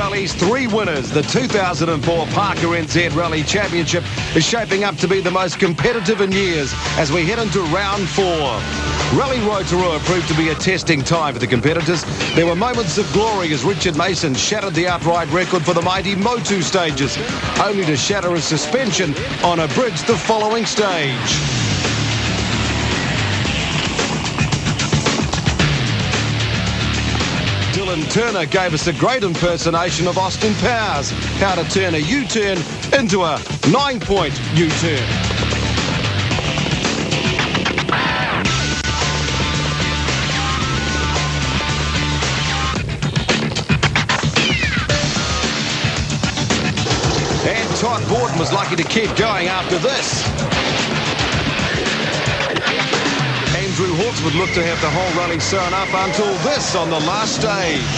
rallies, 3 winners. The 2004 Parker NZ Rally Championship is shaping up to be the most competitive in years as we head into round 4. Rally Rotorua proved to be a testing time for the competitors. There were moments of glory as Richard Mason shattered the outright record for the mighty Motu stages, only to shatter his suspension on a bridge the following stage. Turner gave us a great impersonation of Austin Powers, how to turn a U-turn into a 9-point U-turn. And Todd Borden was lucky to keep going after this. Hawkes would look to have the whole rally sewn up until this on the last stage.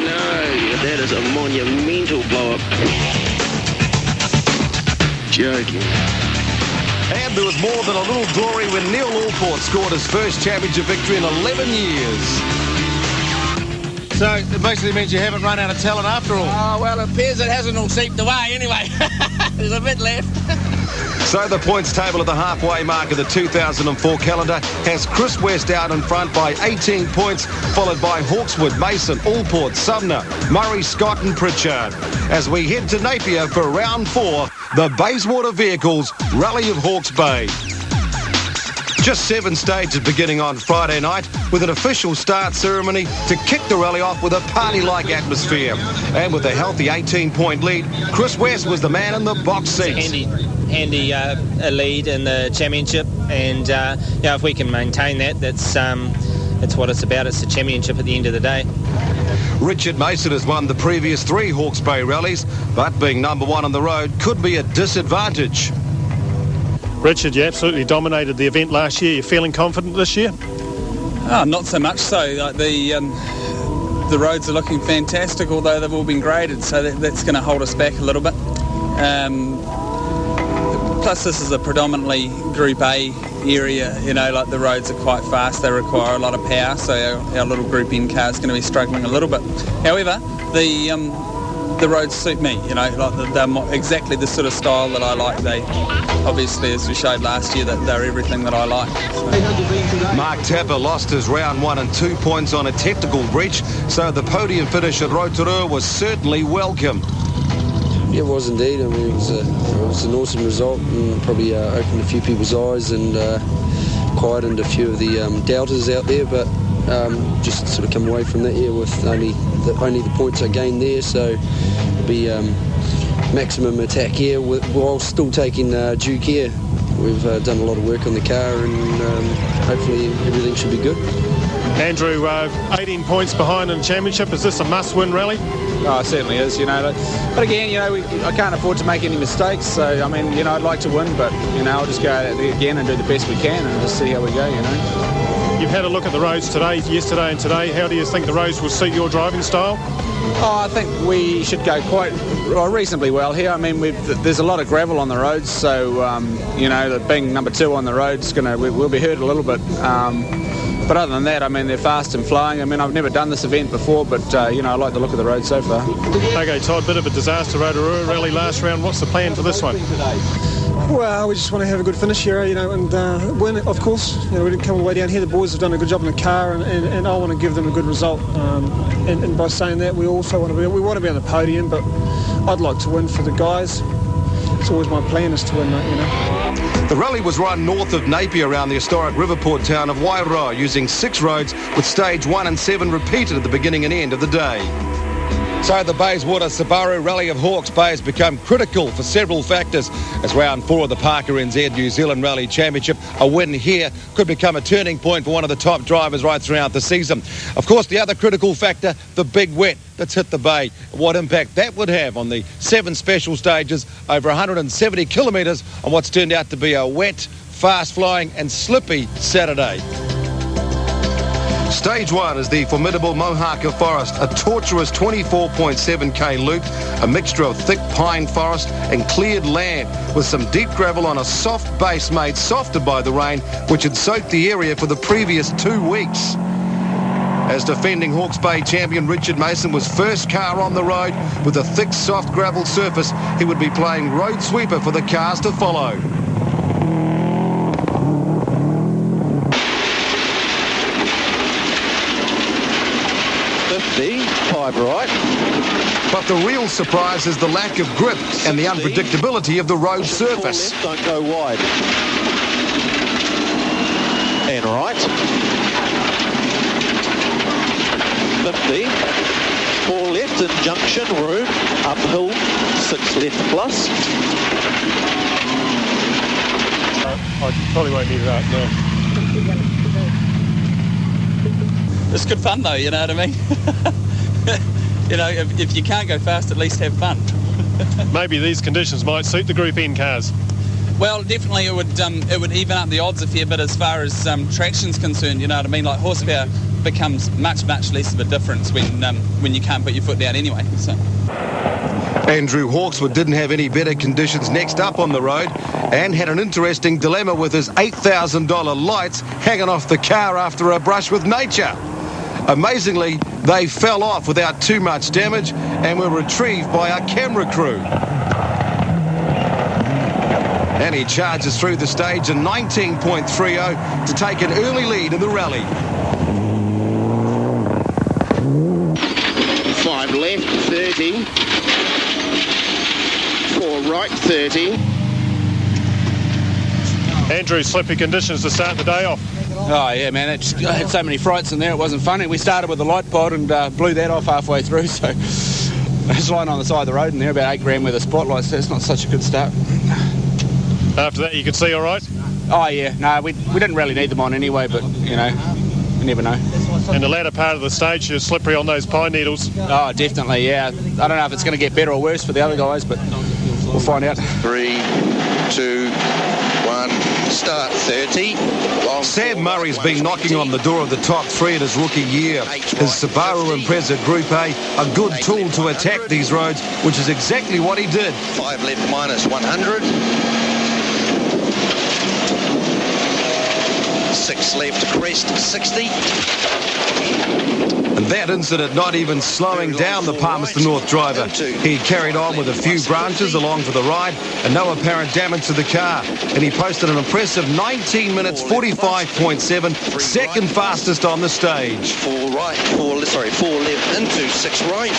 No, that is a monumental blow-up. Joking. And there was more than a little glory when Neil Allport scored his first championship victory in 11 years. So it basically means you haven't run out of talent after all. Oh, well, it appears it hasn't all seeped away anyway. There's a bit left. So the points table at the halfway mark of the 2004 calendar has Chris West out in front by 18 points, followed by Hawkeswood, Mason, Allport, Sumner, Murray, Scott and Pritchard. As we head to Napier for round 4, the Bayswater Vehicles Rally of Hawkes Bay. Just 7 stages beginning on Friday night with an official start ceremony to kick the rally off with a party-like atmosphere. And with a healthy 18-point lead, Chris West was the man in the box seats. Handy lead in the championship, and if we can maintain that, that's what it's about. It's the championship at the end of the day. Richard Mason has won the previous 3 Hawkes Bay rallies, but being number 1 on the road could be a disadvantage. Richard, you absolutely dominated the event last year. You feeling confident this year? Not so much so. Like the roads are looking fantastic, although they've all been graded, so that's going to hold us back a little bit. Plus, this is a predominantly Group A area. Like the roads are quite fast. They require a lot of power, so our little Group N car is going to be struggling a little bit. However, the roads suit me. They're exactly the sort of style that I like. They obviously, as we showed last year, that they're everything that I like. So. Mark Tapper lost his round 1 and 2 points on a technical breach, so the podium finish at Rotorua was certainly welcome. Yeah, it was indeed. I mean, it was an awesome result, and probably opened a few people's eyes and quietened a few of the doubters out there. But just sort of come away from that year with only the points I gained there. So it'll be maximum attack here while still taking due care. We've done a lot of work on the car, and hopefully everything should be good. Andrew, 18 points behind in the championship. Is this a must-win rally? Oh, it certainly is, But again, I can't afford to make any mistakes. So, I mean, I'd like to win, but, I'll just go out there again and do the best we can and just see how we go, You've had a look at the roads today, yesterday and today. How do you think the roads will suit your driving style? Oh, I think we should go quite reasonably well here. I mean, there's a lot of gravel on the roads, so, being number 2 on the road's we'll be hurt a little bit. But other than that, I mean, they're fast and flowing. I mean, I've never done this event before, but, I like the look of the road so far. OK, Todd, bit of a disaster Rotorua rally last round. What's the plan for this one? Well, we just want to have a good finish here, and win, of course. We didn't come all the way down here. The boys have done a good job in the car, and I want to give them a good result. And by saying that, we also want to be on the podium, but I'd like to win for the guys. It's always my plan is to win, The rally was run north of Napier around the historic riverport town of Wairoa, using 6 roads with stage 1 and 7 repeated at the beginning and end of the day. So the Bayswater Subaru Rally of Hawkes Bay has become critical for several factors, as round 4 of the Parker NZ New Zealand Rally Championship, a win here could become a turning point for one of the top drivers right throughout the season. Of course, the other critical factor, the big wet that's hit the bay, what impact that would have on the 7 special stages over 170 kilometres on what's turned out to be a wet, fast-flying and slippy Saturday. Stage 1 is the formidable Mohaka Forest, a tortuous 24.7k loop, a mixture of thick pine forest and cleared land with some deep gravel on a soft base made softer by the rain, which had soaked the area for the previous 2 weeks. as defending Hawkes Bay champion Richard Mason was first car on the road with a thick, soft gravel surface. He would be playing road sweeper for the cars to follow. Five right. But the real surprise is the lack of grip and the unpredictability of the road surface. Left, don't go wide. And right. 50. 4 left in junction, room. Uphill, 6 left plus. I probably won't need that, no. It's good fun though, you know what I mean? You know, if you can't go fast, at least have fun. Maybe these conditions might suit the Group N cars. Well, definitely it would even up the odds a fair bit as far as traction's concerned, you know what I mean? Like horsepower becomes much less of a difference when you can't put your foot down anyway. So. Andrew Hawkswood didn't have any better conditions next up on the road and had an interesting dilemma with his $8,000 lights hanging off the car after a brush with nature. Amazingly, they fell off without too much damage and were retrieved by our camera crew. And he charges through the stage in 19.30 to take an early lead in the rally. 5 left, 30. 4 right, 30. Andrew, slippy conditions to start the day off. Oh, yeah, man. I had so many frights in there, it wasn't funny. We started with the light pod and blew that off halfway through, so it's lying on the side of the road and there, about 8 grand worth of spotlights. That's not such a good start. After that, you could see all right? Oh, yeah. No, we didn't really need them on anyway, but, you know, you never know. And the latter part of the stage, you're slippery on those pine needles. Oh, definitely, yeah. I don't know if it's going to get better or worse for the other guys, but we'll find out. 3, 2, 1, start 30. Sam Murray's been knocking on the door of the top 3 in his rookie year. His Subaru Impreza Group A, a good tool to attack these roads, which is exactly what he did. 5 left minus 100. 6 left crest 60. And that incident not even slowing down the Palmerston North driver. He carried on with a few branches along for the ride and no apparent damage to the car. And he posted an impressive 19 minutes 45.7, second fastest on the stage. 4 right, 4 left into 6 right.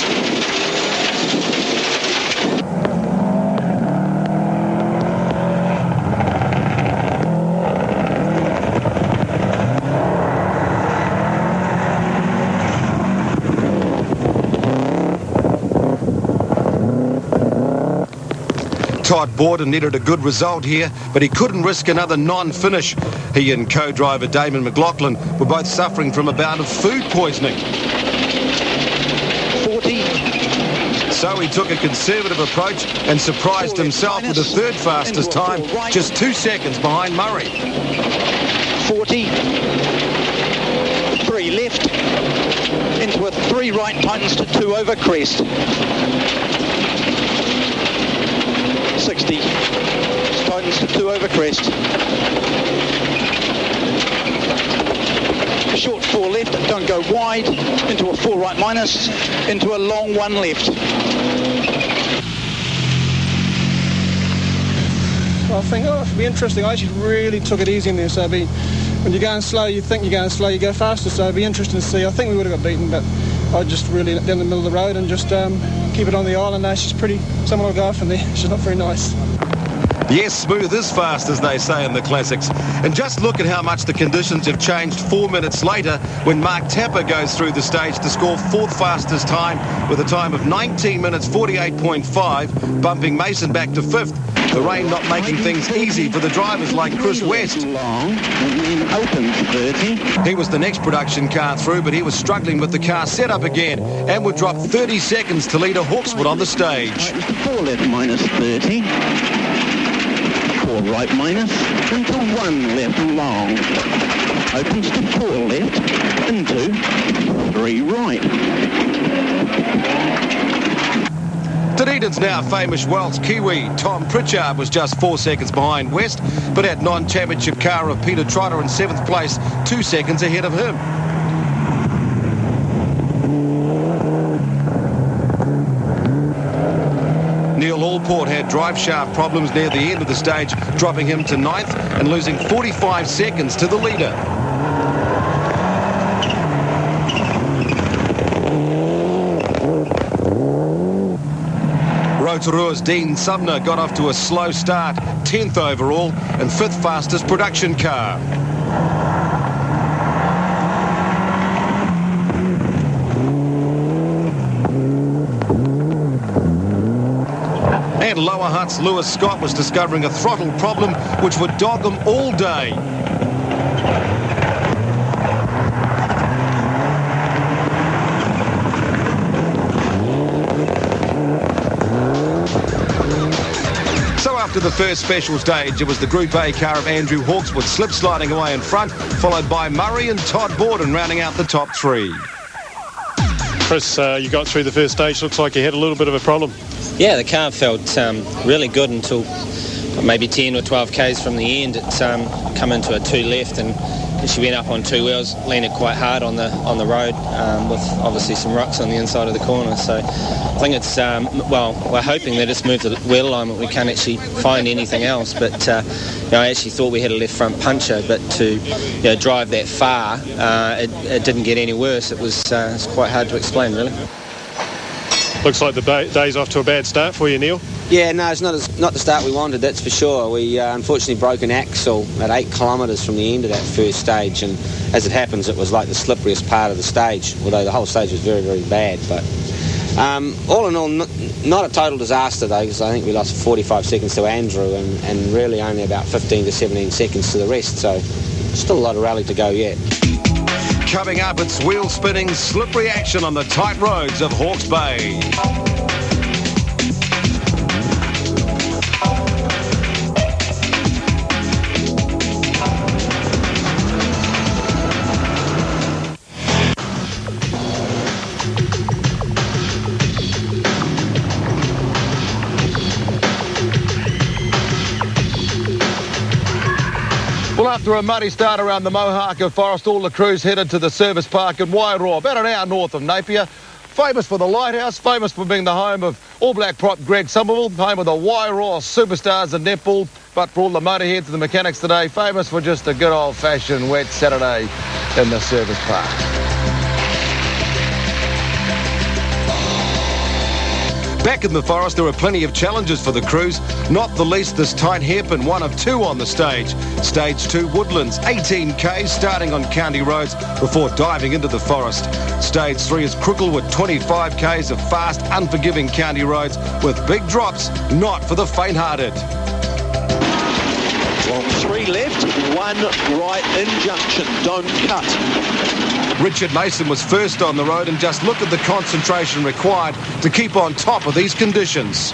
Todd Borden needed a good result here, but he couldn't risk another non-finish. He and co-driver Damon McLaughlin were both suffering from a bout of food poisoning. 40. So he took a conservative approach and surprised himself with the third fastest time, just 2 seconds behind Murray. 40. 3 left. Into a 3 right tightens to 2 over crest. 60. Tightens to 2 over crest. Short 4 left, don't go wide. Into a 4 right minus. Into a long 1 left. I think, it'll be interesting. I actually really took it easy in there, so when you're going slow, you think you're going slow, you go faster, so it'll be interesting to see. I think we would have got beaten, but I just really down the middle of the road and just keep it on the island. She's pretty, someone will go off in there. She's not very nice. Yes, smooth is fast, as they say in the classics. And just look at how much the conditions have changed 4 minutes later when Mark Tapper goes through the stage to score 4th fastest time with a time of 19 minutes 48.5, bumping Mason back to 5th. The rain not making things easy for the drivers like Chris West. Open 30. He was the next production car through, but he was struggling with the car setup again and would drop 30 seconds to leader Hawkswood on the stage. 4 left minus 30. 4 right minus. Into 1 left long. Opens to 4 left. Into 3 right. Dunedin's now famous Welsh Kiwi Tom Pritchard was just 4 seconds behind West, but had non-championship car of Peter Trotter in 7th place, 2 seconds ahead of him. drive shaft problems near the end of the stage, dropping him to 9th and losing 45 seconds to the leader. Rotorua's Dean Sumner got off to a slow start, 10th overall and 5th fastest production car. And Lower Hutt's Lewis Scott was discovering a throttle problem which would dog him all day. So after the first special stage, it was the Group A car of Andrew Hawkeswood slip sliding away in front, followed by Murray and Todd Borden rounding out the top three. Chris, you got through the first stage. Looks like you had a little bit of a problem. Yeah, the car felt really good until maybe 10 or 12 k's from the end. It's come into a 2 left and she went up on 2 wheels, landed quite hard on the road with obviously some rocks on the inside of the corner. So I think it's, well, we're hoping that it's moved the wheel alignment. We can't actually find anything else, but I actually thought we had a left front puncher, but to drive that far, it didn't get any worse. It was it's quite hard to explain, really. Looks like the day's off to a bad start for you, Neil. Yeah, no, it's not the start we wanted, that's for sure. We unfortunately broke an axle at 8 kilometres from the end of that first stage, and as it happens, it was like the slipperiest part of the stage, although the whole stage was very, very bad. But all in all, not a total disaster, though, because I think we lost 45 seconds to Andrew and really only about 15 to 17 seconds to the rest, so still a lot of rally to go yet. Coming up, it's wheel-spinning, slippery action on the tight roads of Hawkes Bay. Well, after a muddy start around the Mohaka Forest, all the crews headed to the service park in Wairoa, about an hour north of Napier. Famous for the lighthouse, famous for being the home of All Black prop Greg Somerville, home of the Wairoa superstars in netball, but for all the motorheads and the mechanics today, famous for just a good old-fashioned wet Saturday in the service park. Back in the forest, there are plenty of challenges for the crews, not the least this tight hairpin, one of 2 on the stage. Stage 2 Woodlands, 18 k's starting on county roads before diving into the forest. Stage 3 is Crooklewood, 25 k's of fast, unforgiving county roads with big drops, not for the faint-hearted. Well, 3 left, 1 right in junction, don't cut. Richard Mason was first on the road, and just look at the concentration required to keep on top of these conditions.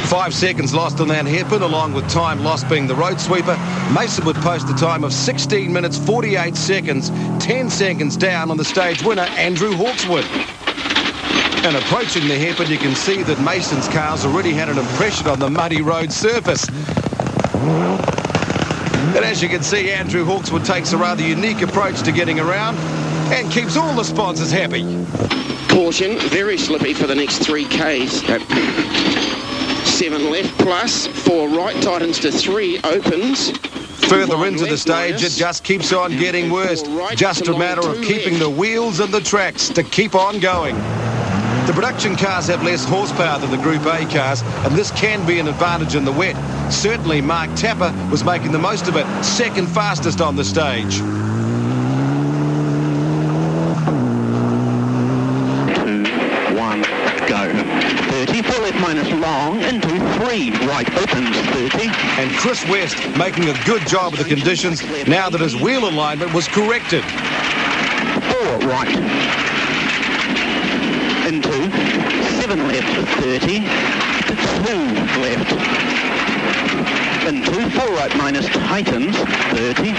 5 seconds lost on that hairpin, along with time lost being the road sweeper. Mason would post a time of 16 minutes 48 seconds, 10 seconds down on the stage winner, Andrew Hawkeswood. And approaching the hairpin, you can see that Mason's car's already had an impression on the muddy road surface. And as you can see, Andrew Hawkeswood takes a rather unique approach to getting around and keeps all the sponsors happy. Caution, very slippy for the next 3 k's. 7 left plus, 4 right tightens to 3 opens. Further into the stage, it just keeps on getting worse. Just a matter of keeping the wheels and the tracks to keep on going. The production cars have less horsepower than the Group A cars, and this can be an advantage in the wet. Certainly Mark Tapper was making the most of it, second fastest on the stage. 2, 1, go. 30, 4 left minus long, into 3 right opens, 30. And Chris West making a good job of the conditions now that his wheel alignment was corrected. 4 right. Into 7 left, 30, to 2 left, into 4 right minus tightens, 30.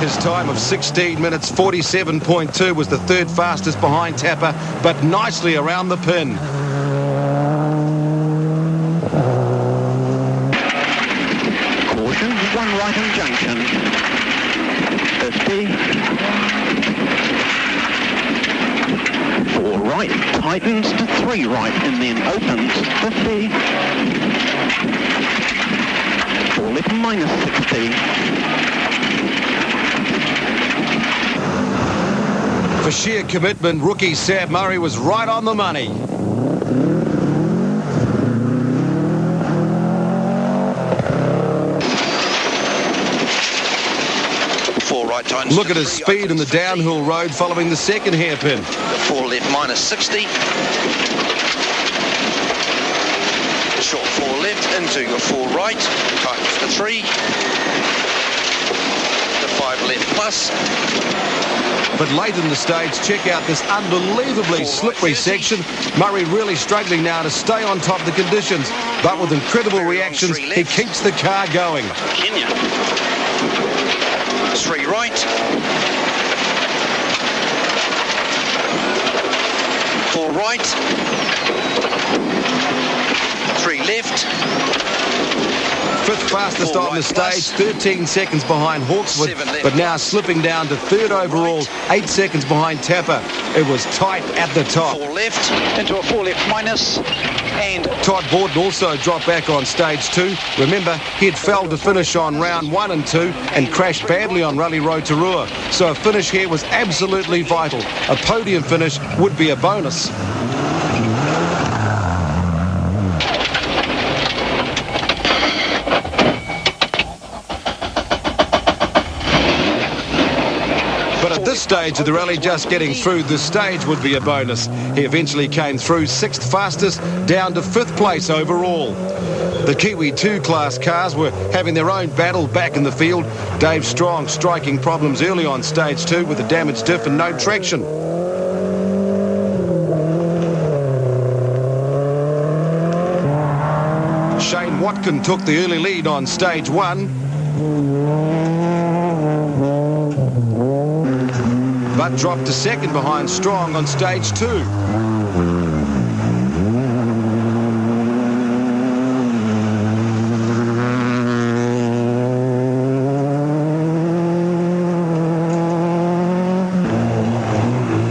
His time of 16 minutes 47.2 was the 3rd fastest behind Tapper, but nicely around the pin. Caution, 1 right in junction. 50. right, tightens to 3 right, and then opens 50. 4 left minus 60. For sheer commitment, rookie Sam Murray was right on the money. Look at his speed in the downhill road following the second hairpin. 4 left minus 60. Short 4 left into your 4 right. Tightens to 3. The 5 left plus. But late in the stage, check out this unbelievably slippery section. Murray really struggling now to stay on top of the conditions. But with incredible reactions, he keeps the car going. Kenya. 3 right. 4 right. 3 left. Fifth fastest on the stage, 13 seconds behind Hawkswood, but now slipping down to third overall, 8 seconds behind Tapper. It was tight at the top. 4 left into a 4 left minus. And Todd Borden also dropped back on stage 2. Remember, he had failed to finish on round 1 and 2 and crashed badly on Rally Road to Rua. So a finish here was absolutely vital. A podium finish would be a bonus. But at this stage of the rally, just getting through this stage would be a bonus. He eventually came through 6th fastest, down to 5th place overall. The Kiwi 2 class cars were having their own battle back in the field. Dave Strong striking problems early on stage 2 with a damaged diff and no traction. Shane Watkin took the early lead on stage 1. But dropped to second behind Strong on stage 2.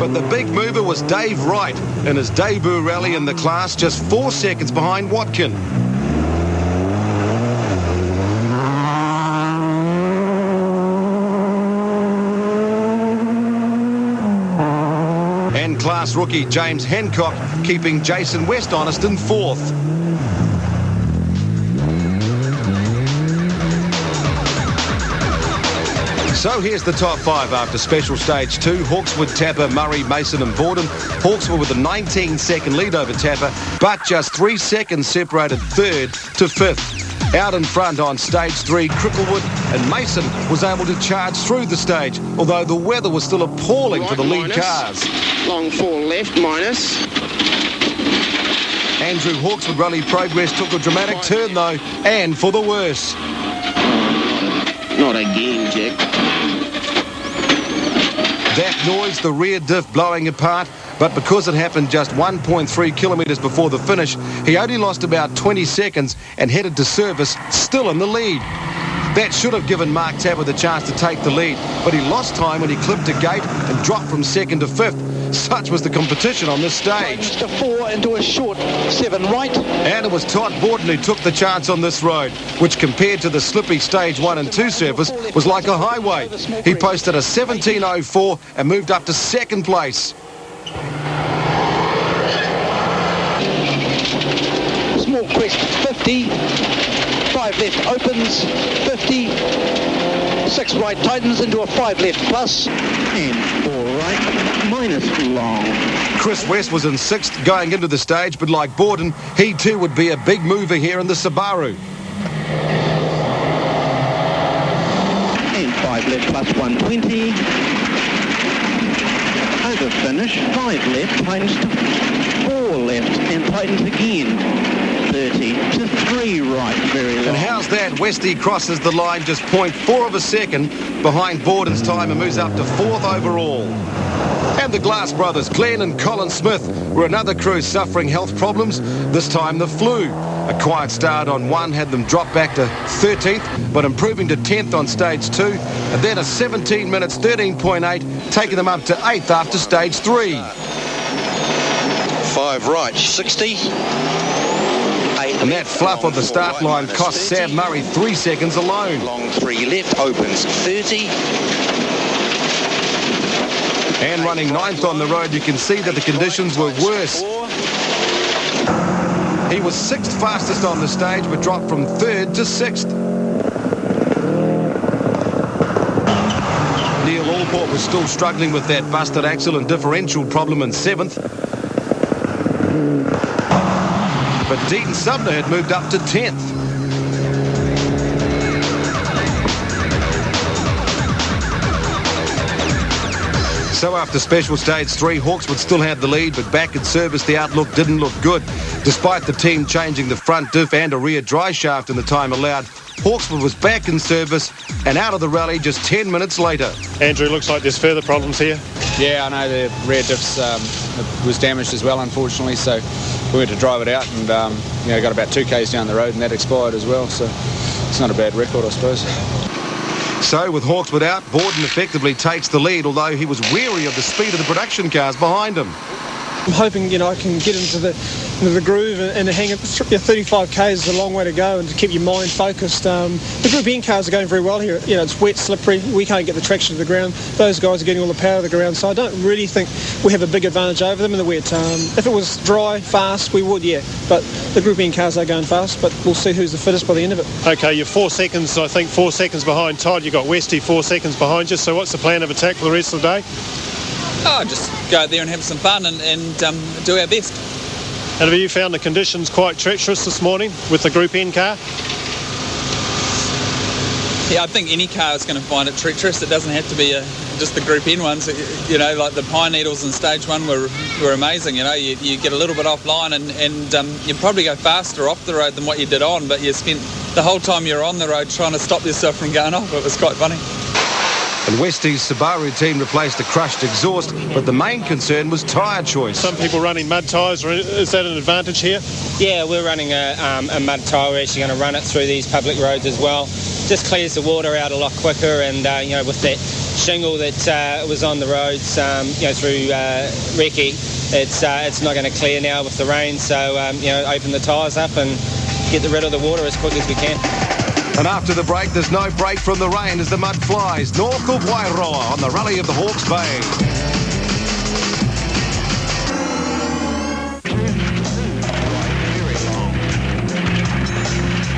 But the big mover was Dave Wright in his debut rally in the class, just 4 seconds behind Watkin. Class rookie James Hancock keeping Jason West honest in 4th. So here's the top 5 after special stage 2. Hawkswood, Tapper, Murray, Mason and Borden. Hawkswood with a 19-second lead over Tapper, but just 3 seconds separated 3rd to 5th. Out in front on stage 3, Cricklewood and Mason was able to charge through the stage, although the weather was still appalling for the lead cars. Long 4 left minus. Andrew Hawkswood rally progress took a dramatic turn though, and for the worse. Not again, Jack. That noise, the rear diff blowing apart, but because it happened just 1.3 kilometres before the finish, he only lost about 20 seconds and headed to service, still in the lead. That should have given Mark Tapper the chance to take the lead, but he lost time when he clipped a gate and dropped from 2nd to 5th. Such was the competition on this stage. To 4 into a short 7 right. And it was Todd Borden who took the chance on this road, which compared to the slippy stage 1 and 2 surface was like a highway. He posted a 17.04 and moved up to 2nd place. Small crest 50. 5 left opens 50. 6 right tightens into a 5 left plus. And 4 right minus long. Chris West was in 6th going into the stage, but like Borden, he too would be a big mover here in the Subaru. And 5 left plus 120. Over finish, 5 left tightens to 4 left and tightens again. 30 to 3 right, very long. And how's that? Westy crosses the line just 0.4 of a second behind Borden's time and moves up to 4th overall. And the Glass brothers, Glenn and Colin Smith, were another crew suffering health problems, this time the flu. A quiet start on 1 had them drop back to 13th, but improving to 10th on stage 2, and then a 17 minutes 13.8, taking them up to 8th after stage 3. 5 right, 60. And that fluff on the start line cost Sam Murray 3 seconds alone. Long 3 left, opens 30. And running 9th on the road, you can see that the conditions were worse. He was 6th fastest on the stage, but dropped from 3rd to 6th. Neil Allport was still struggling with that busted axle and differential problem in 7th. But Deaton Sumner had moved up to 10th. So after special stage 3, Hawkes would still have the lead, but back in service the outlook didn't look good. Despite the team changing the front diff and a rear dry shaft in the time allowed, Hawkesford was back in service and out of the rally just 10 minutes later. Andrew, looks like there's further problems here. Yeah, I know the rear diffs was damaged as well, unfortunately, so we went to drive it out and got about 2 k's down the road and that expired as well, so it's not a bad record, I suppose. So with Hawkesford out, Borden effectively takes the lead, although he was wary of the speed of the production cars behind him. I'm hoping, I can get into the groove and hang it. 35 k's is a long way to go, and to keep your mind focused. The Group N cars are going very well here. It's wet, slippery. We can't get the traction to the ground. Those guys are getting all the power to the ground, so I don't really think we have a big advantage over them in the wet. If it was dry, fast, we would, yeah. But the Group N cars are going fast, but we'll see who's the fittest by the end of it. OK, you're 4 seconds, I think, 4 seconds behind Todd. You've got Westy 4 seconds behind you, so what's the plan of attack for the rest of the day? Just go out there and have some fun and do our best. And have you found the conditions quite treacherous this morning with the Group N car? Yeah, I think any car is going to find it treacherous. It doesn't have to be just the Group N ones. Like the Pine Needles in stage 1 were amazing. You get a little bit offline and you probably go faster off the road than what you did on, but you spent the whole time you're on the road trying to stop yourself from going off. It was quite funny. And Westy's Subaru team replaced the crushed exhaust, but the main concern was tyre choice. Some people running mud tyres, is that an advantage here? Yeah, we're running a mud tyre. We're actually going to run it through these public roads as well. Just clears the water out a lot quicker, and with that shingle that was on the roads, through Recce, it's not going to clear now with the rain. So open the tyres up and get rid of the water as quick as we can. And after the break, there's no break from the rain as the mud flies north of Wairoa on the rally of the Hawkes Bay.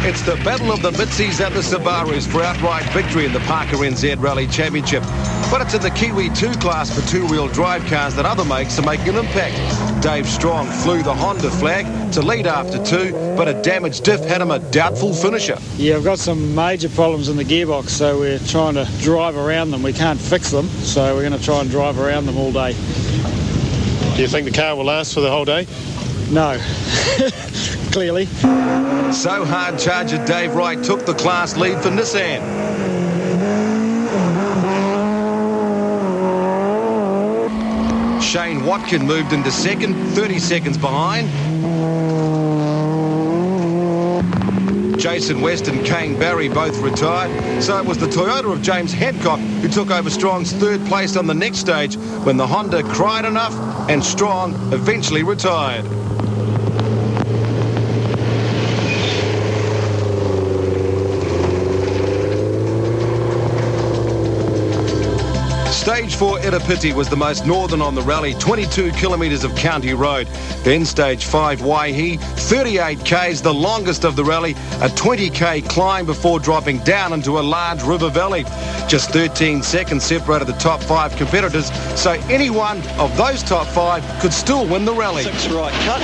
It's the battle of the Mitzies and the Subarus for outright victory in the Parker NZ Rally Championship. But it's in the Kiwi 2 class for two-wheel drive cars that other makes are making an impact. Dave Strong flew the Honda flag to lead after 2, but a damaged diff had him a doubtful finisher. Yeah, we've got some major problems in the gearbox, so we're trying to drive around them. We can't fix them, so we're going to try and drive around them all day. Do you think the car will last for the whole day? No, clearly. So hard charger Dave Wright took the class lead for Nissan. Shane Watkin moved into second, 30 seconds behind. Jason West and Kane Barry both retired, so it was the Toyota of James Hancock who took over Strong's third place on the next stage when the Honda cried enough and Strong eventually retired. Stage 4 Irapiti was the most northern on the rally, 22 kilometres of county road. Then Stage 5 Waihi, 38 k's, the longest of the rally, a 20k climb before dropping down into a large river valley. Just 13 seconds separated the top 5 competitors, so any one of those top 5 could still win the rally. 6 right cut.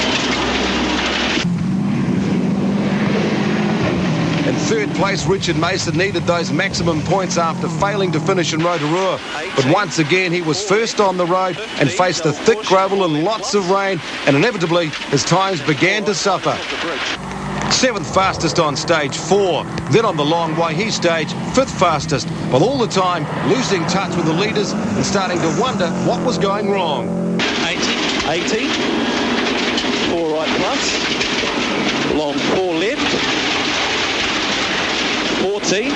In third place, Richard Mason needed those maximum points after failing to finish in Rotorua. But once again, he was first on the road and faced the thick gravel and lots of rain, and inevitably, his times began to suffer. 7th fastest on Stage 4. Then on the long Waihi stage, 5th fastest, but all the time losing touch with the leaders and starting to wonder what was going wrong. 80. 4 right plus. Long 4 left. 14.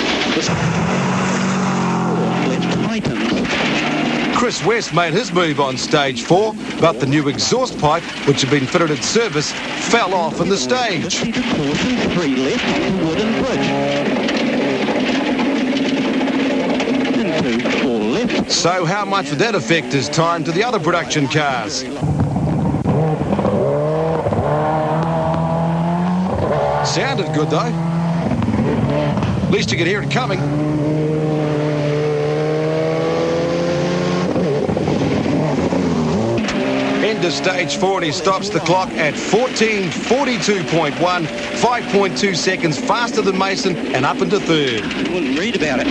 Left tightens. Chris West made his move on stage 4, but the new exhaust pipe, which had been fitted at service, fell off in the stage. 3 left to Wooden Bridge. Into 4 left. So how much would that affect his time to the other production cars? Sounded good though. At least you could hear it coming. End of stage 4 and he stops the clock at 14:42.1, 5.2 seconds faster than Mason and up into third. Wouldn't read about it.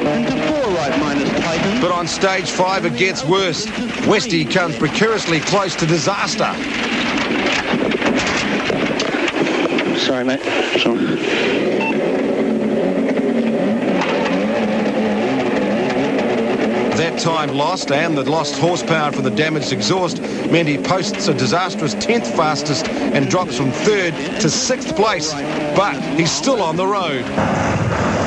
Into 4 right minus Titan. But on stage 5 it gets worse. Westy comes precariously close to disaster. Sorry, mate. Sorry. That time lost and the lost horsepower from the damaged exhaust meant he posts a disastrous 10th fastest and drops from 3rd to 6th place. But he's still on the road.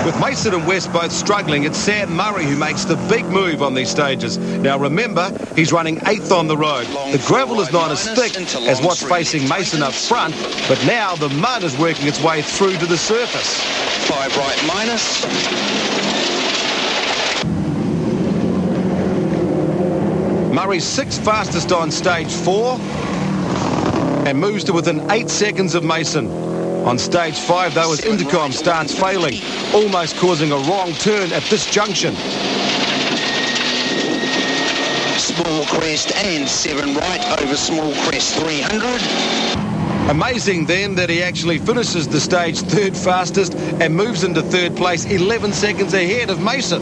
With Mason and West both struggling, it's Sam Murray who makes the big move on these stages. Now remember, he's running 8th on the road. The gravel is not as thick as what's facing Mason up front, but now the mud is working its way through to the surface. 5 right minus. Murray's 6th fastest on stage 4 and moves to within 8 seconds of Mason. On stage 5, though, his intercom starts failing, almost causing a wrong turn at this junction. Small crest and 7 right over small crest 300. Amazing then that he actually finishes the stage 3rd fastest and moves into 3rd place 11 seconds ahead of Mason.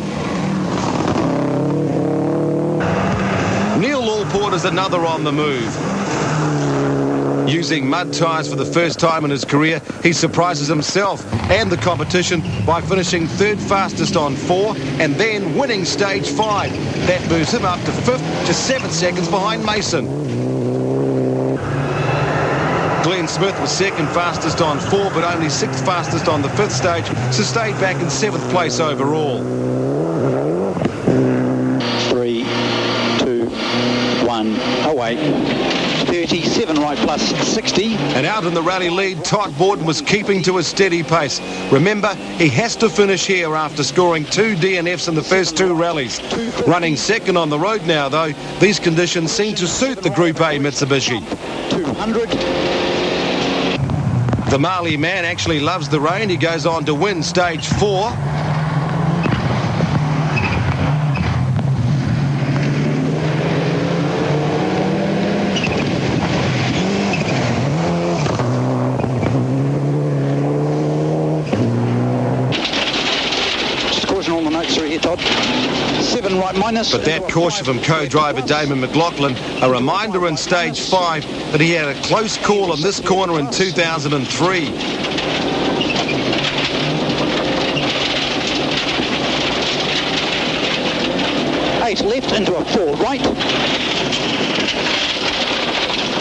Neil Allport is another on the move. Using mud tyres for the first time in his career, he surprises himself and the competition by finishing 3rd fastest on 4 and then winning stage 5. That moves him up to 5th, just 7 seconds behind Mason. Glenn Smith was 2nd fastest on 4, but only 6th fastest on the 5th stage, so stayed back in 7th place overall. 3, 2, 1, away. 37 right plus 60. And out in the rally lead, Todd Borden was keeping to a steady pace. Remember, he has to finish here after scoring 2 DNFs in the first 2 rallies. Running 2nd on the road now, though, these conditions seem to suit the Group A Mitsubishi. 200. The Marley man actually loves the rain. He goes on to win stage 4. Todd. 7 right minus. But that caution from co-driver Damon McLaughlin, a reminder in stage 5 that he had a close call in this corner in 2003. 8 left into a 4 right.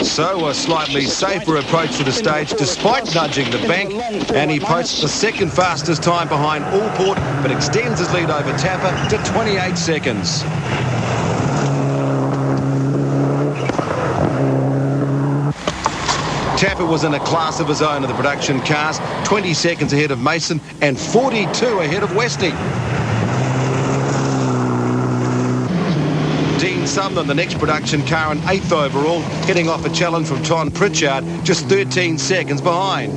So a slightly safer approach to the stage despite nudging the bank, and he posts the 2nd fastest time behind Allport but extends his lead over Tapper to 28 seconds. Tapper was in a class of his own in the production cars, 20 seconds ahead of Mason and 42 ahead of Westy. Dean Sutherland, the next production car, in 8th overall, heading off a challenge from Tom Pritchard, just 13 seconds behind.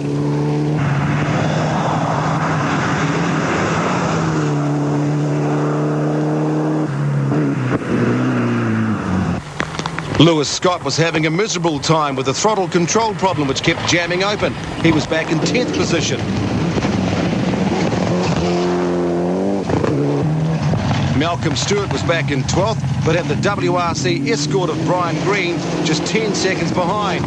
Lewis Scott was having a miserable time with a throttle control problem which kept jamming open. He was back in 10th position. Malcolm Stewart was back in 12th, but had the WRC escort of Brian Green just 10 seconds behind.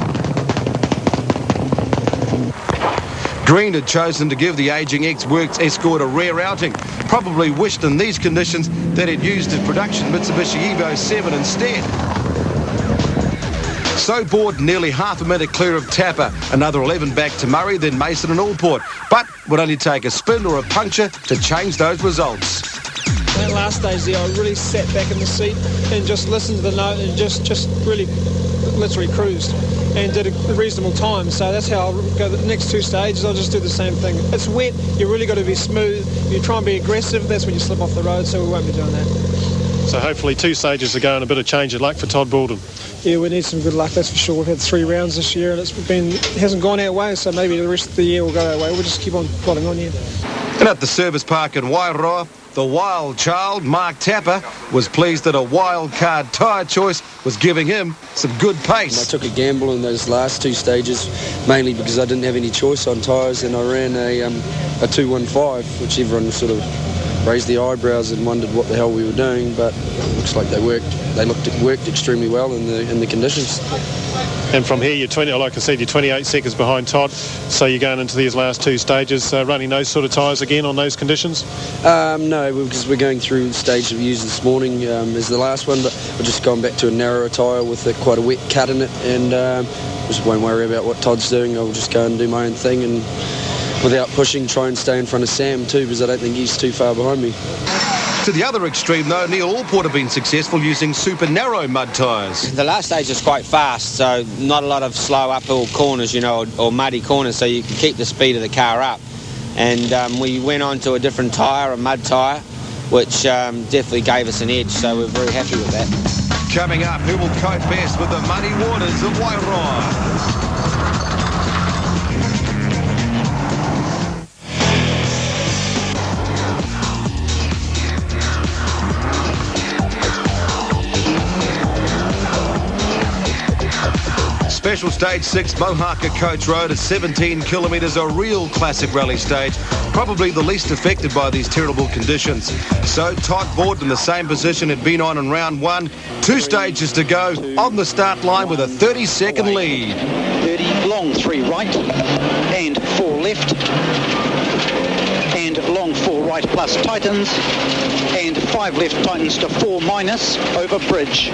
Green had chosen to give the ageing ex-Works escort a rare outing, probably wished in these conditions that he'd used his production Mitsubishi Evo 7 instead. So Borden nearly half a minute clear of Tapper, another 11 back to Murray, then Mason and Allport, but would only take a spin or a puncture to change those results. That last stage there, I really sat back in the seat and just listened to the note and just really literally cruised and did a reasonable time. So that's how I'll go the next two stages. I'll just do the same thing. It's wet, you really got to be smooth. You try and be aggressive, that's when you slip off the road, so we won't be doing that. So hopefully 2 stages to go and a bit of change of luck for Todd Baldwin. Yeah, we need some good luck, that's for sure. We've had 3 rounds this year and it hasn't gone our way, so maybe the rest of the year will go our way. We'll just keep on plodding on here. And at the service park in Wairoa, the wild child, Mark Tapper, was pleased that a wild card tyre choice was giving him some good pace. I took a gamble in those last 2 stages, mainly because I didn't have any choice on tyres, and I ran a 215, which everyone sort of raised the eyebrows and wondered what the hell we were doing, but it looks like they worked. They worked extremely well in the conditions. And from here, like I said, you're 28 seconds behind Todd, so you're going into these last 2 stages, running those sort of tyres again on those conditions? No, because we're going through the stage that we used this morning as the last one, but we're just going back to a narrower tyre with quite a wet cut in it, and just won't worry about what Todd's doing. I'll just go and do my own thing and without pushing, try and stay in front of Sam too, because I don't think he's too far behind me. To the other extreme, though, Neil Allport have been successful using super narrow mud tyres. The last stage is quite fast, so not a lot of slow uphill corners, or muddy corners, so you can keep the speed of the car up. And we went on to a different tyre, a mud tyre, which definitely gave us an edge, so we're very happy with that. Coming up, who will cope best with the muddy waters of Wairoa? Special Stage 6 Mohaka Coach Road at 17 kilometres, a real classic rally stage, probably the least affected by these terrible conditions. So Todd Baldwin in the same position had been on in round 1. 2 stages to go, on the start line with a 30-second lead. 30, long 3 right and 4 left. And long 4 right plus tightens. And 5 left tightens to 4 minus over bridge.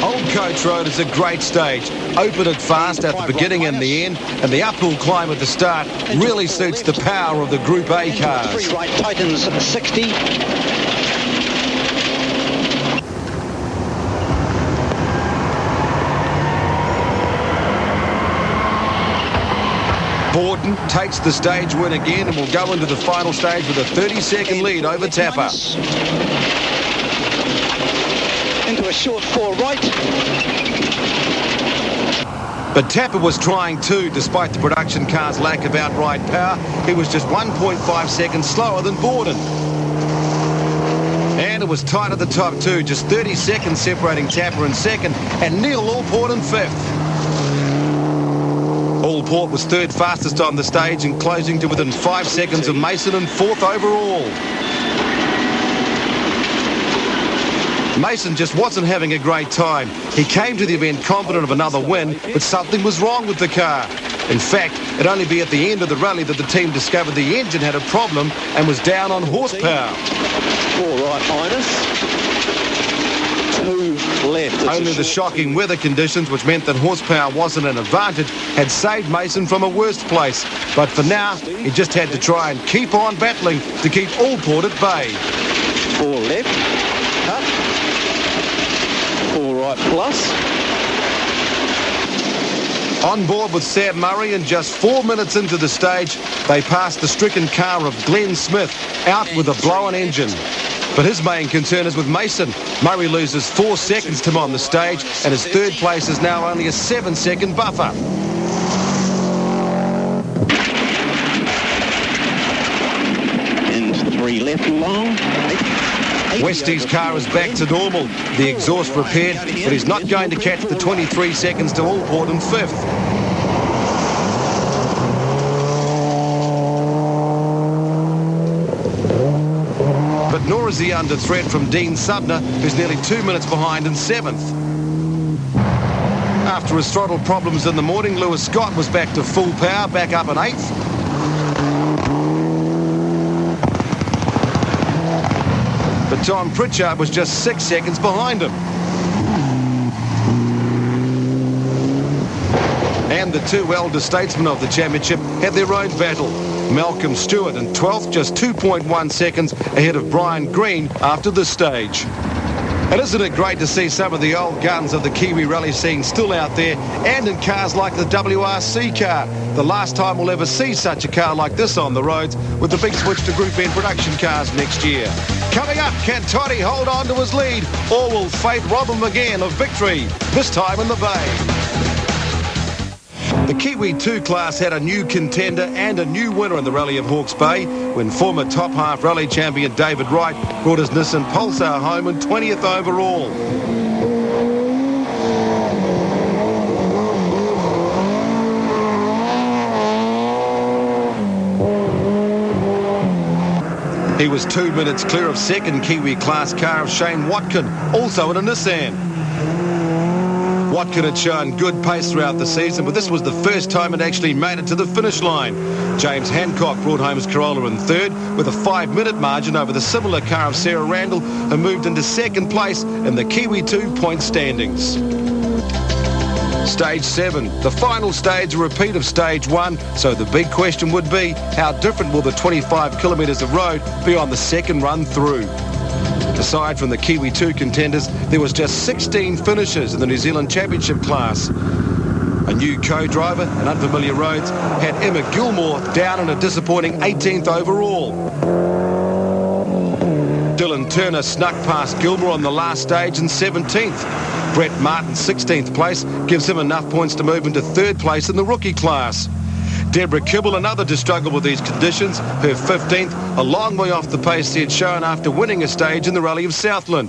Old Coach Road is a great stage. Open it fast at the beginning and the end, and the uphill climb at the start really suits the power of the Group A cars. 3 right tightens 60. Borden takes the stage win again and will go into the final stage with a 30-second lead over Tapper. Into a short 4 right. But Tapper was trying too, despite the production car's lack of outright power. He was just 1.5 seconds slower than Borden. And it was tight at the top too, just 30 seconds separating Tapper in second and Neil Allport in fifth. Allport was third fastest on the stage and closing to within 5 seconds of Mason and fourth overall. Mason just wasn't having a great time. He came to the event confident of another win, but something was wrong with the car. In fact, it'd only be at the end of the rally that the team discovered the engine had a problem and was down on horsepower. 4 right minus, 2 left. Only the shocking weather conditions, which meant that horsepower wasn't an advantage, had saved Mason from a worse place. But for now, he just had to try and keep on battling to keep Allport at bay. 4 left, cut. 4 right plus. On board with Sam Murray, and just 4 minutes into the stage, they passed the stricken car of Glenn Smith out with a blown engine. But his main concern is with Mason. Murray loses 4 seconds to him on the stage, and his third place is now only a 7-second buffer. And 3 left long. Westie's car is back to normal. The exhaust repaired, but he's not going to catch the 23 seconds to Allport in fifth. But nor is he under threat from Dean Sudner, who's nearly 2 minutes behind in seventh. After his throttle problems in the morning, Lewis Scott was back to full power, back up in eighth. But Tom Pritchard was just 6 seconds behind him. And the 2 elder statesmen of the championship had their own battle. Malcolm Stewart in 12th, just 2.1 seconds ahead of Brian Green after this stage. And isn't it great to see some of the old guns of the Kiwi rally scene still out there, and in cars like the WRC car? The last time we'll ever see such a car like this on the roads, with the big switch to Group N production cars next year. Coming up, can Toddy hold on to his lead, or will fate rob him again of victory, this time in the Bay? The Kiwi 2 class had a new contender and a new winner in the Rally of Hawkes Bay when former top half rally champion David Wright brought his Nissan Pulsar home in 20th overall. He was 2 minutes clear of second Kiwi class car of Shane Watkin, also in a Nissan. Watkin had shown good pace throughout the season, but this was the first time it actually made it to the finish line. James Hancock brought home his Corolla in third with a 5-minute margin over the similar car of Sarah Randall, who moved into second place in the Kiwi 2 point standings. Stage 7, the final stage, a repeat of Stage 1, so the big question would be, how different will the 25 kilometres of road be on the second run through? Aside from the Kiwi 2 contenders, there was just 16 finishers in the New Zealand Championship class. A new co-driver and unfamiliar roads had Emma Gilmore down in a disappointing 18th overall. Dylan Turner snuck past Gilmore on the last stage in 17th. Brett Martin's 16th place gives him enough points to move into third place in the rookie class. Deborah Kibble, another to struggle with these conditions, her 15th, a long way off the pace she had shown after winning a stage in the Rally of Southland.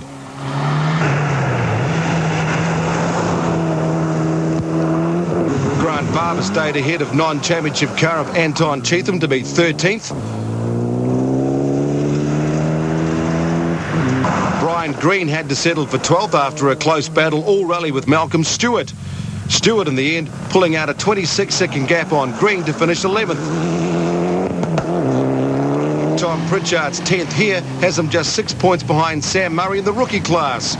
Grant Barber stayed ahead of non-championship car of Anton Cheatham to be 13th. Brian Green had to settle for 12th after a close battle all rally with Malcolm Stewart. Stewart in the end pulling out a 26-second gap on Green to finish 11th. Tom Pritchard's 10th here has him just 6 points behind Sam Murray in the rookie class.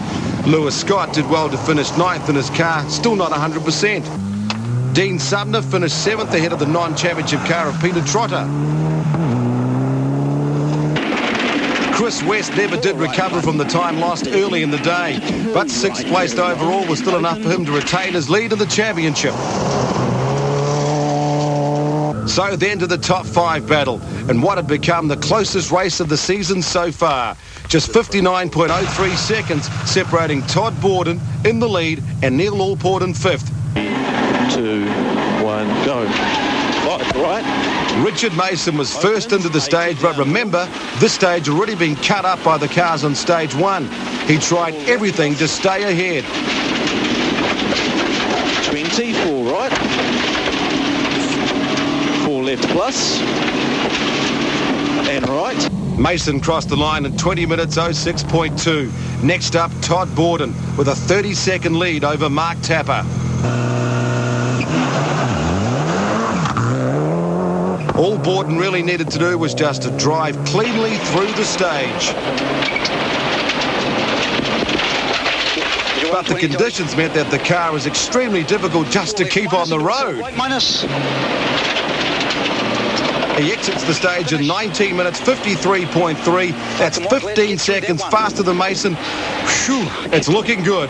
Lewis Scott did well to finish 9th in his car, still not 100%. Dean Sumner finished 7th ahead of the non-championship car of Peter Trotter. Chris West never did recover from the time lost early in the day, but 6th placed overall was still enough for him to retain his lead in the championship. So then to the top 5 battle, and what had become the closest race of the season so far. Just 59.03 seconds separating Todd Borden in the lead and Neil Allport in 5th. 2, 1, go. Right. Richard Mason was first into the stage, but remember, this stage had already been cut up by the cars on Stage 1. He tried everything to stay ahead. 20, 4 right. 4 left plus. And right. Mason crossed the line in 20 minutes 06.2. Next up, Todd Borden with a 30-second lead over Mark Tapper. All Borden really needed to do was just to drive cleanly through the stage. But the conditions meant that the car was extremely difficult just to keep on the road. He exits the stage in 19 minutes 53.3. That's 15 seconds faster than Mason. Whew, it's looking good.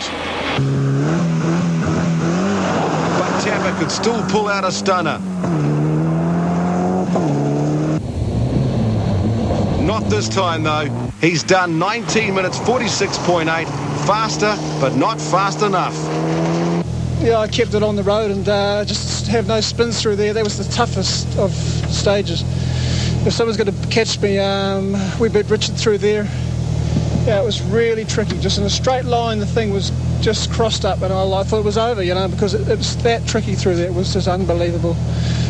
But Tapper could still pull out a stunner. Not this time, though. He's done 19 minutes 46.8. Faster, but not fast enough. Yeah, I kept it on the road and just have no spins through there. That was the toughest of stages. If someone's going to catch me, we beat Richard through there. Yeah, it was really tricky. Just in a straight line, the thing was just crossed up, and I thought it was over, you know, because it was that tricky through there. It was just unbelievable.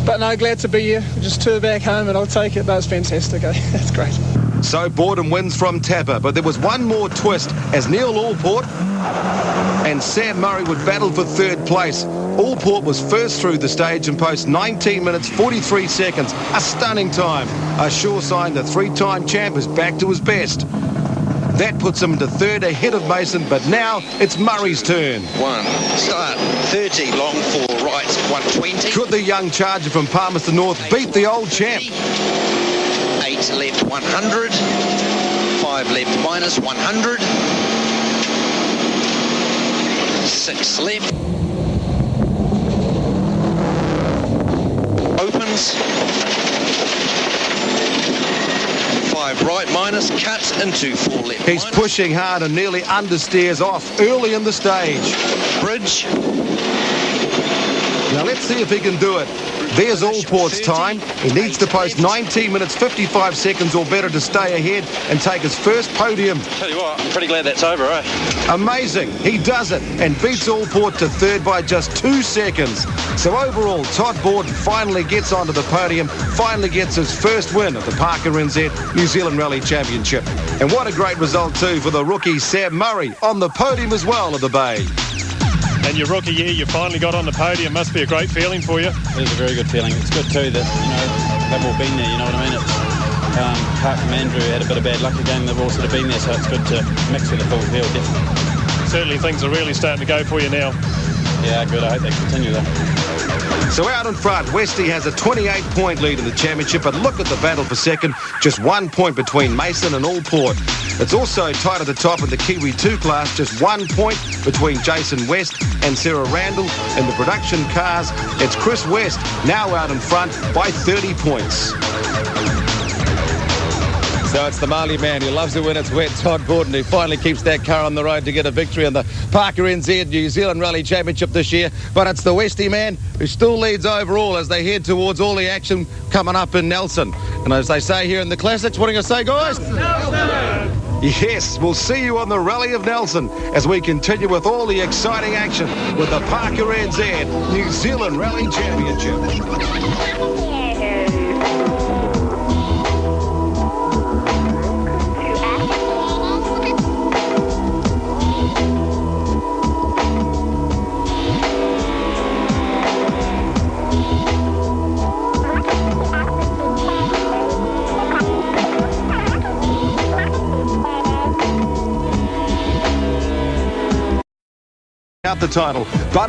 But no, glad to be here. Just tour back home, and I'll take it. That's fantastic. That's great. So Borden wins from Tapper, but there was one more twist as Neil Allport and Sam Murray would battle for third place. Allport was first through the stage and posts 19 minutes 43 seconds. A stunning time. A sure sign the three-time champ is back to his best. That puts him to third ahead of Mason, but now it's Murray's turn. 1, start, 30, long 4 right. 120. Could the young charger from Palmerston North beat the old champ? 8 left 100. 5 left minus 100. 6 left. Opens. 5 right minus, cuts into 4 left. He's minus. pushing hard and nearly understeers off early in the stage. Bridge. Now let's see if he can do it. There's Allport's time. He needs to post 19 minutes 55 seconds or better to stay ahead and take his first podium. Tell you what, I'm pretty glad that's over, eh? Amazing. He does it and beats Allport to third by just 2 seconds. So overall, Todd Borden finally gets onto the podium, finally gets his first win of the Parker NZ New Zealand Rally Championship. And what a great result too for the rookie Sam Murray on the podium as well of the Bay. And your rookie year, you finally got on the podium. Must be a great feeling for you. It is a very good feeling. It's good too that, they've all been there, you know what I mean? It's, apart from Andrew had a bit of bad luck again, they've all sort of been there, so it's good to mix with the full field, definitely. Certainly things are really starting to go for you now. Yeah, good. I hope they continue though. So out in front, Westy has a 28-point lead in the championship, but look at the battle for second, just 1 point between Mason and Allport. It's also tight at the top in the Kiwi 2 class, just 1 point between Jason West and Sarah Randall. In the production cars, it's Chris West now out in front by 30 points. So it's the Marley man who loves it when it's wet, Todd Borden, who finally keeps that car on the road to get a victory in the Parker NZ New Zealand Rally Championship this year. But it's the Westy man who still leads overall as they head towards all the action coming up in Nelson. And as they say here in the Classics, what are you going to say, guys? Nelson! Yes, we'll see you on the Rally of Nelson as we continue with all the exciting action with the Parker NZ New Zealand Rally Championship. Out the title, but